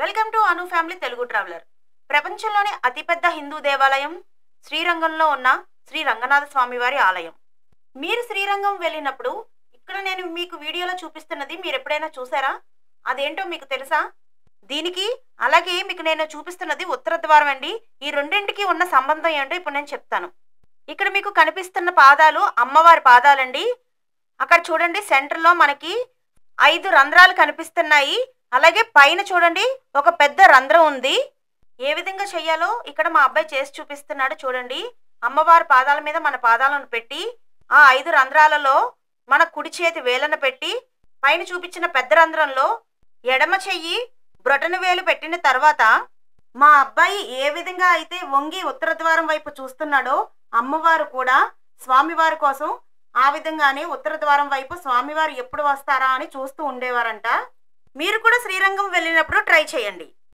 Welcome to Anu family Telugu traveller. ప్రపంచంలోని అతిపెద్ద హిందూ దేవాలయం శ్రీరంగంలో ఉన్న శ్రీ రంగనాథ స్వామి వారి ఆలయం. మీరు శ్రీరంగం వెళ్ళినప్పుడు ఇక్కడ నేను మీకు వీడియోలో చూపిస్తున్నది మీరు ఎప్పుడైనా చూసారా? అదేంటో మీకు తెలుసా? దీనికి అలాగే మీకు నేను చూపిస్తున్నది ఉత్తర ద్వారం అండి. ఈ రెండింటికి ఉన్న సంబంధం ఏంటో ఇప్పుడు నేను చెప్తాను. ఇక్కడ మీకు కనిపిస్తున్న పాదాలు అమ్మవారి పాదాలండి. అక్కడ చూడండి, సెంటర్లో మనకి 5 రంధ్రాలు కనిపిస్తున్నాయి. అలాగే పైన చూడండి ఒక పెద్ద రంధ్రం ఉంది. ఏ విధంగా చేయాలో ఇక్కడ మా అబ్బాయి చేసి చూపిస్తున్నాడు. చూడండి, అమ్మవారి పాదాల మీద మన పాదాలను పెట్టి ఆ 5 రంధ్రాలలో మన కుడి చేతి వేలను పెట్టి పైన చూపించిన పెద్ద రంధ్రంలో ఎడమ చెయ్యి బ్రొటన వేలు పెట్టిన తర్వాత మా అబ్బాయి ఏ విధంగా అయితే వంగి ఉత్తర ద్వారం వైపు చూస్తున్నాడో అమ్మవారు కూడా స్వామివారి కోసం ఆ విధంగానే ఉత్తర ద్వారం వైపు స్వామివారు ఎప్పుడు వస్తారా అని చూస్తూ ఉండేవారంట. మీరు కూడా శ్రీరంగం వెళ్ళినప్పుడు ట్రై చేయండి.